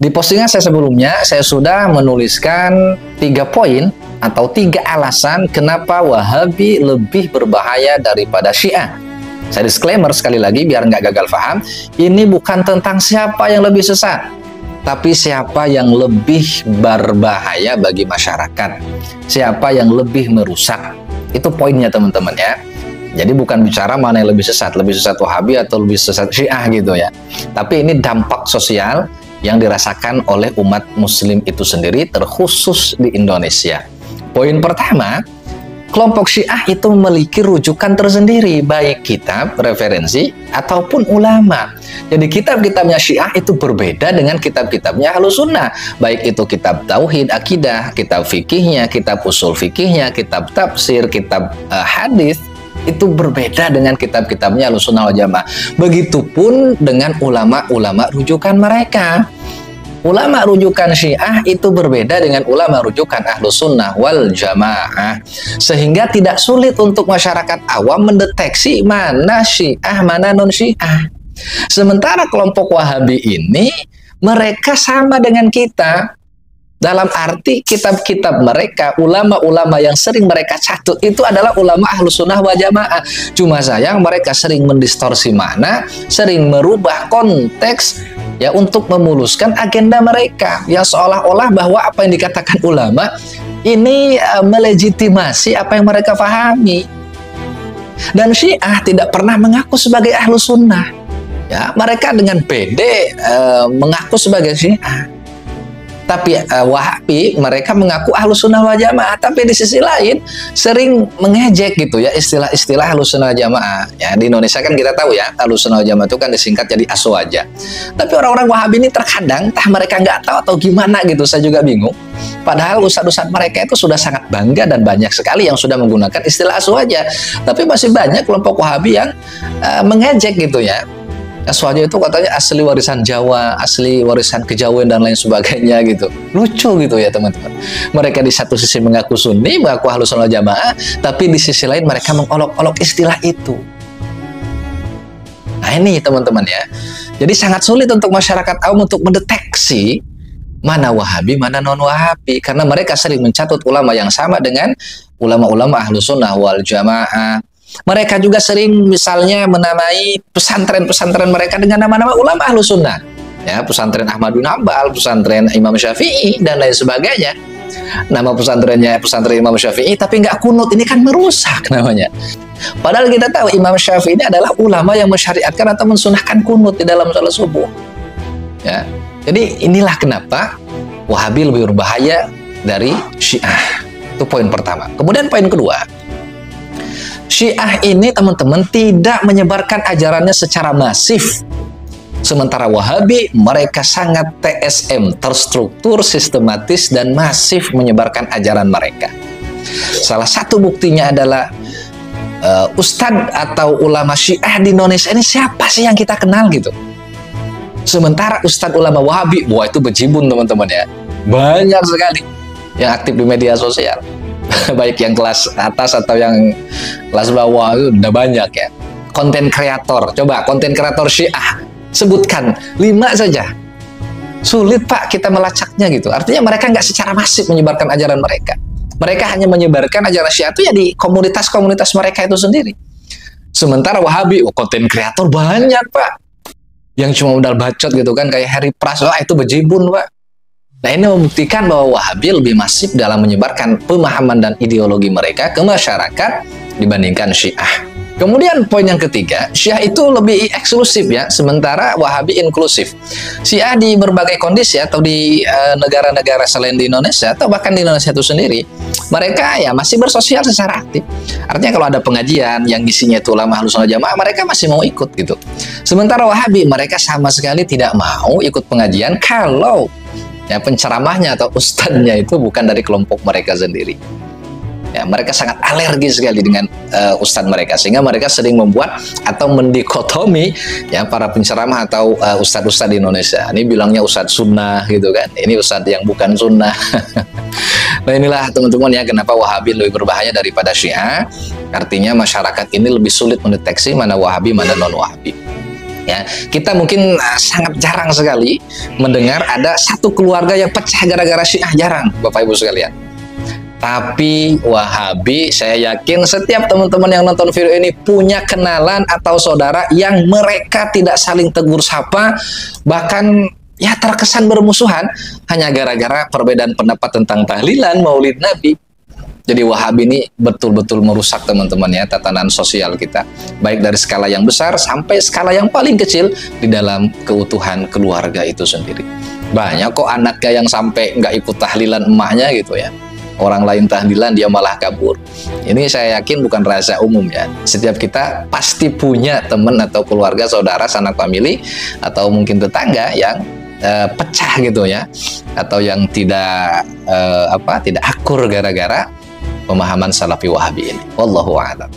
Di postingan saya sebelumnya, saya sudah menuliskan 3 poin atau 3 alasan kenapa Wahabi lebih berbahaya daripada Syiah. Saya disclaimer sekali lagi biar nggak gagal paham, ini bukan tentang siapa yang lebih sesat, tapi siapa yang lebih berbahaya bagi masyarakat, siapa yang lebih merusak. Itu poinnya teman-teman ya. Jadi bukan bicara mana yang lebih sesat Wahabi atau lebih sesat Syiah gitu ya. Tapi ini dampak sosial yang dirasakan oleh umat muslim itu sendiri, terkhusus di Indonesia. Poin pertama, kelompok Syiah itu memiliki rujukan tersendiri, baik kitab, referensi, ataupun ulama. Jadi kitab-kitabnya Syiah itu berbeda dengan kitab-kitabnya Ahlus Sunnah. Baik itu kitab tauhid, akidah, kitab fikihnya, kitab usul fikihnya, kitab tafsir, kitab hadis, itu berbeda dengan kitab-kitabnya Ahlus Sunnah wal Jamaah. Begitupun dengan ulama-ulama rujukan mereka. Ulama rujukan Syiah itu berbeda dengan ulama rujukan Ahlus Sunnah wal Jamaah. Sehingga tidak sulit untuk masyarakat awam mendeteksi mana Syiah, mana non-Syiah. Sementara kelompok Wahabi ini, mereka sama dengan kita. Dalam arti kitab-kitab mereka, ulama-ulama yang sering mereka catut itu adalah ulama Ahlus Sunnah wal Jamaah. Cuma sayang mereka sering mendistorsi makna, sering merubah konteks ya untuk memuluskan agenda mereka. Ya seolah-olah bahwa apa yang dikatakan ulama ini melegitimasi apa yang mereka pahami. Dan Syiah tidak pernah mengaku sebagai Ahlus Sunnah. Ya, mereka dengan pede mengaku sebagai Syiah. Tapi Wahabi mereka mengaku Ahlus Sunnah wal Jamaah, tapi di sisi lain sering mengejek gitu ya istilah-istilah Ahlus Sunnah wal Jamaah. Ya, di Indonesia kan kita tahu ya, Ahlus Sunnah wal Jamaah itu kan disingkat jadi ASO aja. Tapi orang-orang Wahabi ini terkadang entah mereka nggak tahu atau gimana gitu, saya juga bingung. Padahal ustadz-ustadz mereka itu sudah sangat bangga dan banyak sekali yang sudah menggunakan istilah ASO aja. Tapi masih banyak kelompok Wahabi yang mengejek gitu ya. Aswaja itu katanya asli warisan Jawa, asli warisan kejawen dan lain sebagainya gitu. Lucu gitu ya teman-teman. Mereka di satu sisi mengaku Sunni, mengaku Ahlus Sunnah wal Jamaah, tapi di sisi lain mereka mengolok-olok istilah itu. Nah ini teman-teman ya. Jadi sangat sulit untuk masyarakat awam untuk mendeteksi mana Wahabi, mana non-Wahabi. Karena mereka sering mencatut ulama yang sama dengan ulama-ulama Ahlus Sunnah wal Jamaah. Mereka juga sering misalnya menamai pesantren-pesantren mereka dengan nama-nama ulama Ahlus Sunnah. Ya, pesantren Ahmad bin Hanbal, pesantren Imam Syafi'i, dan lain sebagainya. Nama pesantrennya pesantren Imam Syafi'i, tapi nggak kunut. Ini kan merusak namanya. Padahal kita tahu Imam Syafi'i ini adalah ulama yang mensyariatkan atau mensunahkan kunut di dalam salat subuh. Ya, jadi inilah kenapa Wahabi lebih berbahaya dari Syiah. Itu poin pertama. Kemudian poin kedua, Syiah ini teman-teman tidak menyebarkan ajarannya secara masif. Sementara Wahabi mereka sangat TSM, terstruktur, sistematis, dan masif menyebarkan ajaran mereka. Salah satu buktinya adalah ustadz atau ulama Syiah di Indonesia ini siapa sih yang kita kenal gitu. Sementara ustadz ulama Wahabi, wah itu bejibun teman-teman ya. Banyak sekali yang aktif di media sosial. Baik yang kelas atas atau yang kelas bawah itu udah banyak ya. Konten kreator, coba konten kreator Syiah sebutkan 5 saja. Sulit Pak kita melacaknya gitu. Artinya mereka nggak secara masif menyebarkan ajaran mereka. Mereka hanya menyebarkan ajaran Syiah itu ya di komunitas-komunitas mereka itu sendiri. Sementara Wahabi, konten kreator banyak Pak. Yang cuma modal bacot gitu kan, kayak Harry Pras, wah itu bejibun Pak. Nah ini membuktikan bahwa Wahabi lebih masif dalam menyebarkan pemahaman dan ideologi mereka ke masyarakat dibandingkan Syiah. Kemudian poin yang ketiga, Syiah itu lebih eksklusif ya, sementara Wahabi inklusif. Syiah di berbagai kondisi atau di negara-negara selain di Indonesia atau bahkan di Indonesia itu sendiri, mereka ya masih bersosial secara aktif. Artinya kalau ada pengajian yang isinya itu ulama Ahlus Sunnah Jamaah, mereka masih mau ikut gitu. Sementara Wahabi mereka sama sekali tidak mau ikut pengajian kalau ya penceramahnya atau ustadznya itu bukan dari kelompok mereka sendiri. Ya, mereka sangat alergi sekali dengan ustadz mereka, sehingga mereka sering membuat atau mendikotomi ya para penceramah atau ustadz-ustadz di Indonesia. Ini bilangnya ustadz sunnah gitu kan, ini ustadz yang bukan sunnah. Nah inilah teman-teman ya kenapa Wahabi lebih berbahaya daripada Syiah. Artinya masyarakat ini lebih sulit mendeteksi mana Wahabi mana non-Wahabi. Ya, kita mungkin sangat jarang sekali mendengar ada satu keluarga yang pecah gara-gara Syiah, jarang Bapak Ibu sekalian. Tapi Wahabi, saya yakin setiap teman-teman yang nonton video ini punya kenalan atau saudara yang mereka tidak saling tegur sapa, bahkan ya terkesan bermusuhan hanya gara-gara perbedaan pendapat tentang tahlilan Maulid Nabi. Jadi Wahabi ini betul-betul merusak teman-teman ya tatanan sosial kita, baik dari skala yang besar sampai skala yang paling kecil di dalam keutuhan keluarga itu sendiri. Banyak kok anaknya yang sampai nggak ikut tahlilan emaknya gitu ya. Orang lain tahlilan dia malah kabur. Ini saya yakin bukan rahasia umum ya. Setiap kita pasti punya teman atau keluarga, saudara, sanak famili atau mungkin tetangga yang pecah gitu ya, atau yang tidak tidak akur gara-gara pemahaman Salafi Wahabi ini. Wallahu a'lam.